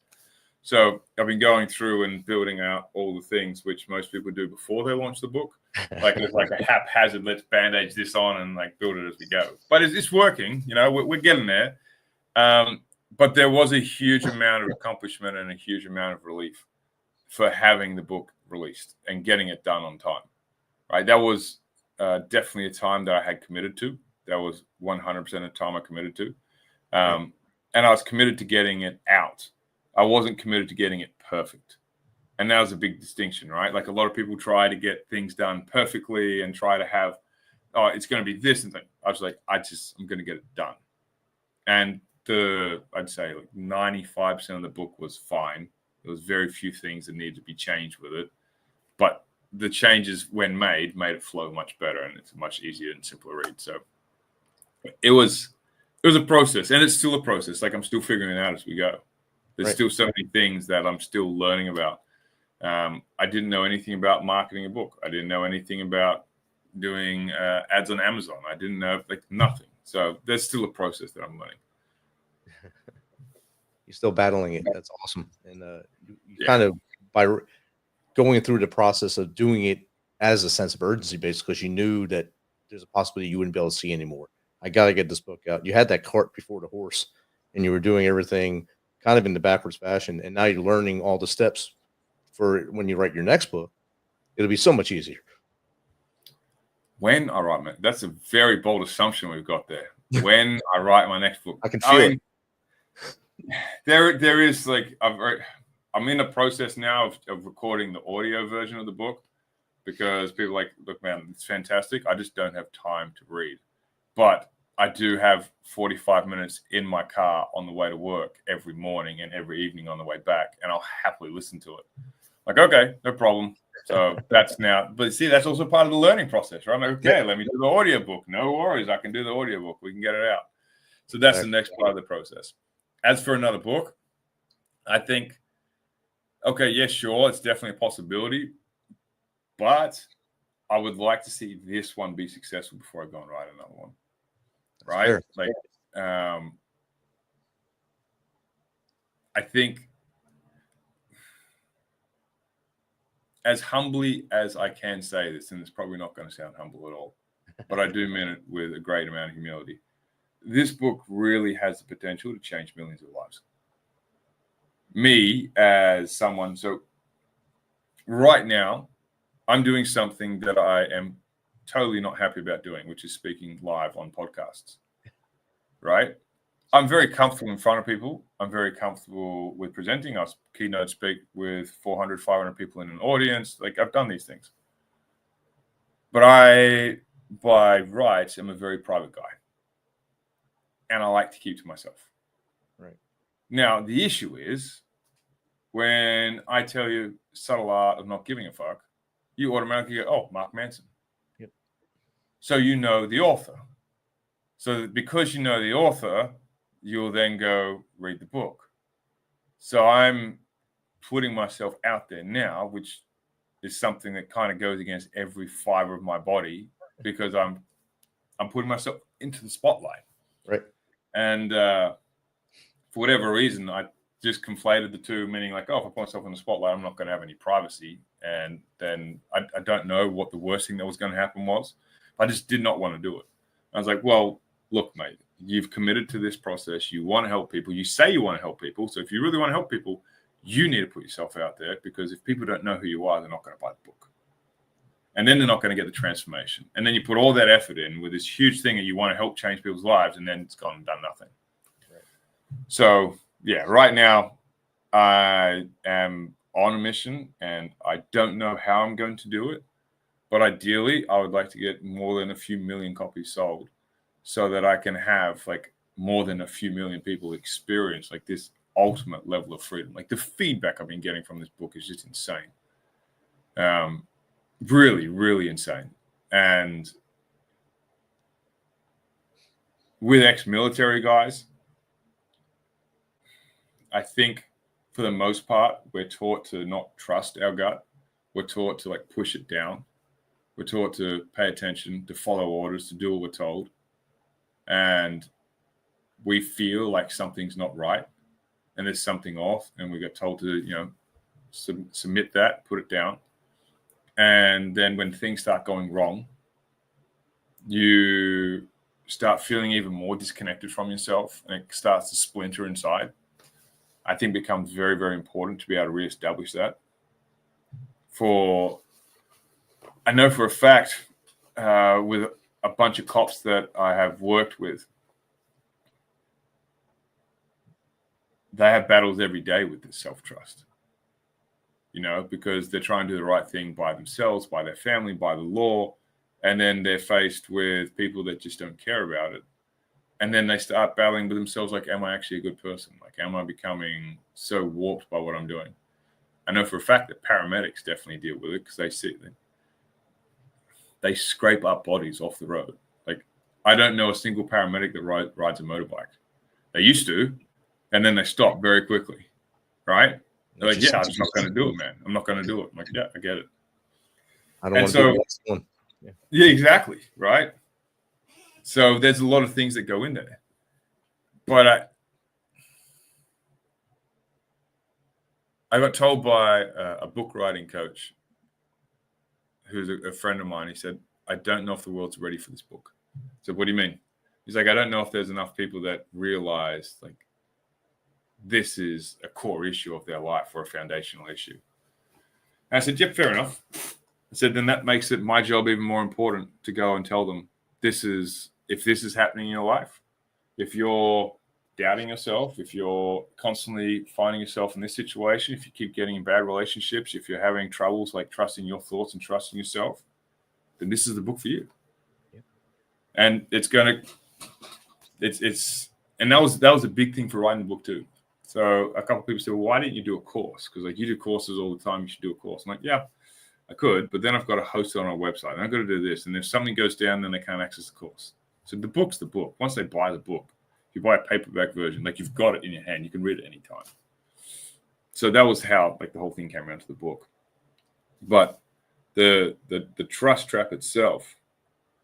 So I've been going through and building out all the things which most people do before they launch the book. Like it's like a haphazard, let's bandage this on and like build it as we go. But it's working, you know, we're getting there. But there was a huge amount of accomplishment and a huge amount of relief for having the book released and getting it done on time, right? That was definitely a time that I had committed to. That was 100% of time I committed to. And I was committed to getting it out. I wasn't committed to getting it perfect. And that was a big distinction, right? Like a lot of people try to get things done perfectly and try to have, oh, it's going to be this and thing. I was like, I'm going to get it done. And I'd say like 95% of the book was fine. There was very few things that needed to be changed with it, but the changes when made it flow much better, and it's a much easier and simpler read. So it was a process, and it's still a process. Like I'm still figuring it out as we go. There's still so many things that I'm still learning about. I didn't know anything about marketing a book. I didn't know anything about doing ads on Amazon. I didn't know like nothing. So there's still a process that I'm learning. You're still battling it. That's awesome. And you kind of, by going through the process of doing it as a sense of urgency, basically, because you knew that there's a possibility you wouldn't be able to see anymore. I got to get this book out. You had that cart before the horse, and you were doing everything kind of in the backwards fashion. And now you're learning all the steps for when you write your next book. It'll be so much easier. When I write, man, that's a very bold assumption we've got there. When I write my next book, I can feel it. There is like I'm in the process now of recording the audio version of the book because people are like, look, man, it's fantastic. I just don't have time to read, but I do have 45 minutes in my car on the way to work every morning and every evening on the way back, and I'll happily listen to it. Like, okay, no problem. So that's now, but see, that's also part of the learning process, right? I'm like, okay, let me do the audio book. No worries, I can do the audio book. We can get it out. So that's the next part of the process. As for another book, I think, okay, yes, sure, it's definitely a possibility, but I would like to see this one be successful before I go and write another one. Right? Sure. Like, I think as humbly as I can say this, and it's probably not going to sound humble at all, but I do mean it with a great amount of humility. This book really has the potential to change millions of lives. Me as someone, so right now, I'm doing something that I am totally not happy about doing, which is speaking live on podcasts, right? I'm very comfortable in front of people. I'm very comfortable with presenting. I keynote speak with 400, 500 people in an audience. Like, I've done these things. But I, by rights, am a very private guy. And I like to keep to myself. Right. Now, the issue is when I tell you subtle art of not giving a fuck, you automatically go, oh, Mark Manson. Yep. So you know the author. So because you know the author, you'll then go read the book. So I'm putting myself out there now, which is something that kind of goes against every fiber of my body, because I'm putting myself into the spotlight. Right. And for whatever reason, I just conflated the two, meaning like, oh, if I put myself in the spotlight, I'm not going to have any privacy. And then I don't know what the worst thing that was going to happen was. I just did not want to do it. I was like, well, look, mate, you've committed to this process. You want to help people. You say you want to help people. So if you really want to help people, you need to put yourself out there, because if people don't know who you are, they're not going to buy the book. And then they're not going to get the transformation. And then you put all that effort in with this huge thing that you want to help change people's lives, and then it's gone and done nothing. Right. So, yeah, right now I am on a mission, and I don't know how I'm going to do it. But ideally, I would like to get more than a few million copies sold, so that I can have like more than a few million people experience like this ultimate level of freedom. Like, the feedback I've been getting from this book is just insane. Really, really insane. And with ex-military guys, I think for the most part, we're taught to not trust our gut. We're taught to like push it down. We're taught to pay attention, to follow orders, to do what we're told. And we feel like something's not right and there's something off, and we get told to, you know, submit that, put it down. And then when things start going wrong, you start feeling even more disconnected from yourself, and it starts to splinter inside. I think it becomes very, very important to be able to reestablish that. I know for a fact, with a bunch of cops that I have worked with, they have battles every day with this self-trust, you know, because they're trying to do the right thing by themselves, by their family, by the law. And then they're faced with people that just don't care about it. And then they start battling with themselves like, am I actually a good person? Like, am I becoming so warped by what I'm doing? I know for a fact that paramedics definitely deal with it, because they scrape up bodies off the road. Like, I don't know a single paramedic that rides a motorbike. They used to, and then they stop very quickly, right? They're like, yeah, I'm not going to do it, man. I'm not going to do it. I'm like, yeah, I get it. I don't want to do the next one. Yeah, exactly, right? So there's a lot of things that go in there. But I got told by a book writing coach who's a friend of mine. He said, I don't know if the world's ready for this book. I said, what do you mean? He's like, I don't know if there's enough people that realize like this is a core issue of their life or a foundational issue. And I said, yep, fair enough. I said, then that makes it my job even more important to go and tell them if this is happening in your life, if you're doubting yourself, if you're constantly finding yourself in this situation, if you keep getting in bad relationships, if you're having troubles like trusting your thoughts and trusting yourself, then this is the book for you. Yeah. And and that was a big thing for writing the book too. So a couple of people said, well, why didn't you do a course? Because like you do courses all the time, you should do a course. I'm like, yeah, I could, but then I've got to host it on our website, and I've got to do this. And if something goes down, then they can't access the course. So the book's the book. Once they buy the book, if you buy a paperback version, like you've got it in your hand, you can read it anytime. So that was how like the whole thing came around to the book. But the trust trap itself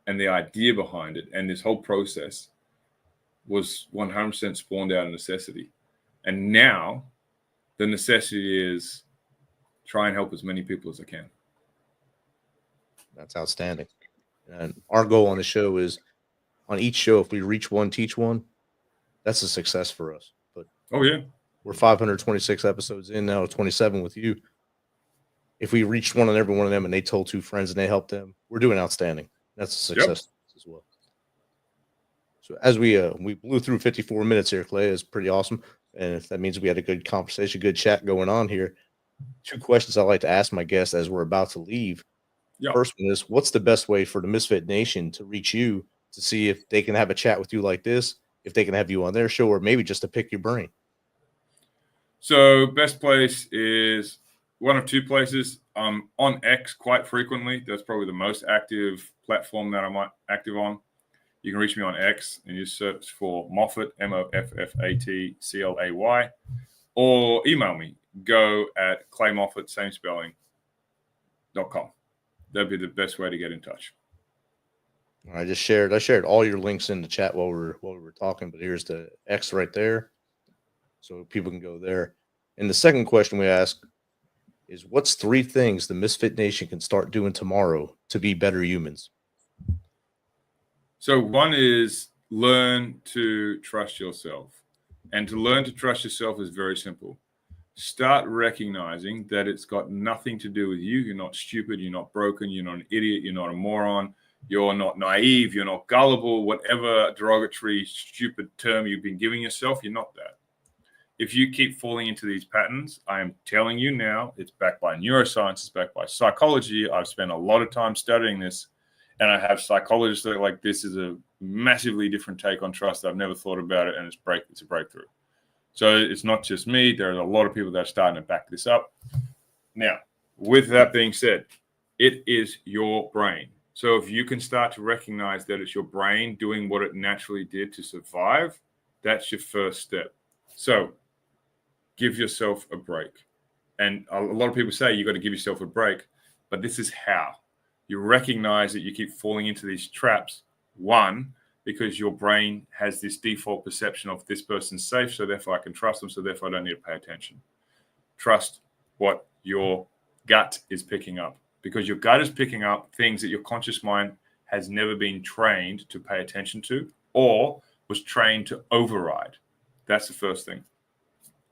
and the idea behind it and this whole process was 100% spawned out of necessity. And now the necessity is try and help as many people as I can. That's outstanding. And our goal on the show is on each show, if we reach one, teach one, that's a success for us. But oh yeah, we're 526 episodes in now, 27 with you. If we reached one on every one of them and they told two friends and they helped them, we're doing outstanding. That's a success as well. So as we blew through 54 minutes here, Clay, is pretty awesome. And if that means we had a good conversation, good chat going on here. 2 questions I like to ask my guests as we're about to leave. Yeah. First one is, what's the best way for the Misfit Nation to reach you to see if they can have a chat with you like this, if they can have you on their show, or maybe just to pick your brain? So best place is one of 2 places. I'm on X quite frequently. That's probably the most active platform that I'm active on. You can reach me on X and you search for Moffat, MOFFATCLAY, or email me, go@Clay Moffat, same spelling, .com. That'd be the best way to get in touch. I shared all your links in the chat while we were talking, but here's the X right there, so people can go there. And the second question we ask is, what's 3 things the Misfit Nation can start doing tomorrow to be better humans? So one is learn to trust yourself. And to learn to trust yourself is very simple. Start recognizing that it's got nothing to do with you. You're not stupid. You're not broken. You're not an idiot. You're not a moron. You're not naive. You're not gullible. Whatever derogatory, stupid term you've been giving yourself, you're not that. If you keep falling into these patterns, I am telling you now, it's backed by neuroscience, it's backed by psychology. I've spent a lot of time studying this, and I have psychologists that are like, this is a massively different take on trust. I've never thought about it, and it's a breakthrough. So it's not just me. There are a lot of people that are starting to back this up. Now, with that being said, it is your brain. So if you can start to recognize that it's your brain doing what it naturally did to survive, that's your first step. So give yourself a break. And a lot of people say you got to give yourself a break, but this is how. You recognize that you keep falling into these traps. One, because your brain has this default perception of this person's safe, so therefore I can trust them, so therefore I don't need to pay attention. Trust what your gut is picking up, because your gut is picking up things that your conscious mind has never been trained to pay attention to or was trained to override. That's the first thing.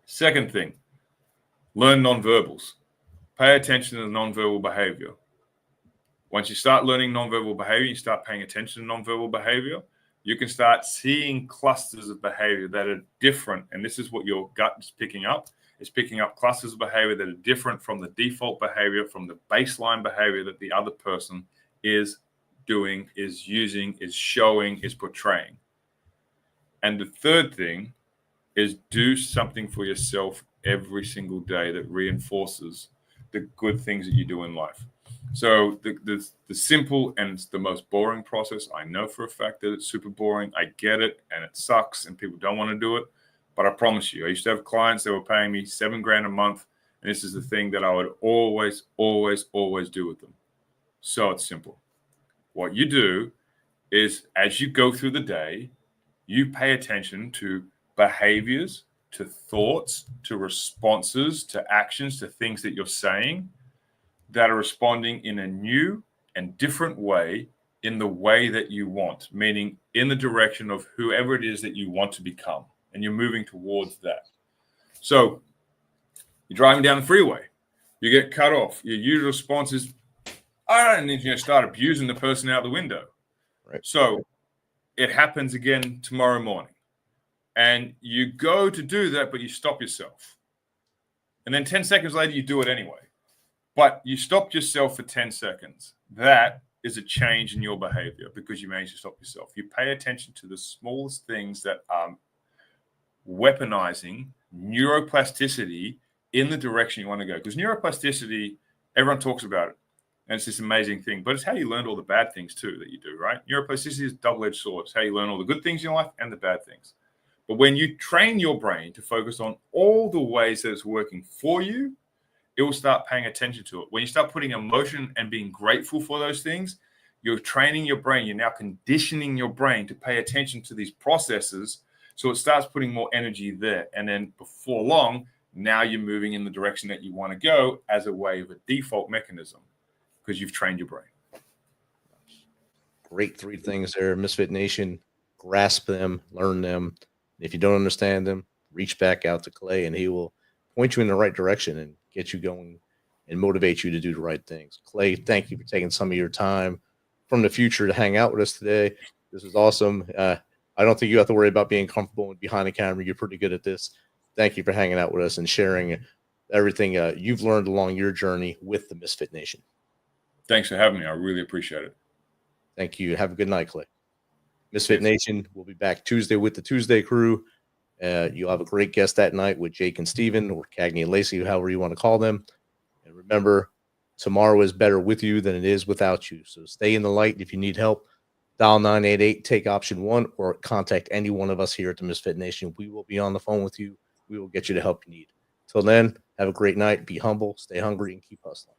Second thing, learn nonverbals. Pay attention to nonverbal behavior. Once you start learning nonverbal behavior, you start paying attention to nonverbal behavior, you can start seeing clusters of behavior that are different. And this is what your gut is picking up. It's picking up clusters of behavior that are different from the default behavior, from the baseline behavior that the other person is doing, is using, is showing, is portraying. And the third thing is do something for yourself every single day that reinforces the good things that you do in life. So the simple and the most boring process, I know for a fact that it's super boring. I get it, and it sucks, and people don't want to do it. But I promise you, I used to have clients that were paying me $7,000 a month, and this is the thing that I would always, always, always do with them. So it's simple. What you do is, as you go through the day, you pay attention to behaviors, to thoughts, to responses, to actions, to things that you're saying that are responding in a new and different way, in the way that you want, meaning in the direction of whoever it is that you want to become, and you're moving towards that. So you're driving down the freeway, you get cut off. Your usual response is, I don't need to start abusing the person out the window. Right. So it happens again tomorrow morning, and you go to do that, but you stop yourself. And then 10 seconds later, you do it anyway. But you stopped yourself for 10 seconds. That is a change in your behavior because you managed to stop yourself. You pay attention to the smallest things that are weaponizing neuroplasticity in the direction you want to go. Because neuroplasticity, everyone talks about it, and it's this amazing thing. But it's how you learn all the bad things too that you do, right? Neuroplasticity is a double-edged sword. It's how you learn all the good things in your life and the bad things. But when you train your brain to focus on all the ways that it's working for you, it will start paying attention to it. When you start putting emotion and being grateful for those things, you're training your brain. You're now conditioning your brain to pay attention to these processes. So it starts putting more energy there. And then before long, now you're moving in the direction that you want to go as a way of a default mechanism because you've trained your brain. Great 3 things there. Misfit Nation, grasp them, learn them. If you don't understand them, reach back out to Clay, and he will point you in the right direction and get you going and motivate you to do the right things. Clay, thank you for taking some of your time from the future to hang out with us today. This is awesome. I don't think you have to worry about being comfortable behind the camera. You're pretty good at this. Thank you for hanging out with us and sharing everything you've learned along your journey with the Misfit Nation. Thanks for having me. I really appreciate it. Thank you. Have a good night, Clay. Misfit Nation will be back Tuesday with the Tuesday crew. You'll have a great guest that night with Jake and Steven, or Cagney and Lacey, however you want to call them. And remember, tomorrow is better with you than it is without you. So stay in the light. If you need help, dial 988, take option 1, or contact any one of us here at the Misfit Nation. We will be on the phone with you. We will get you the help you need. Till then, have a great night. Be humble, stay hungry, and keep hustling.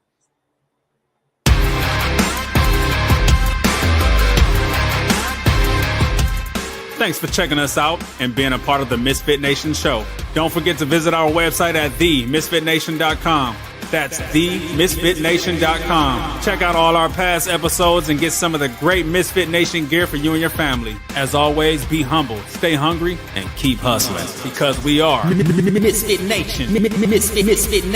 Thanks for checking us out and being a part of the Misfit Nation show. Don't forget to visit our website at themisfitnation.com. That's themisfitnation.com. Check out all our past episodes and get some of the great Misfit Nation gear for you and your family. As always, be humble, stay hungry, and keep hustling, because we are Misfit Nation. Misfit Nation.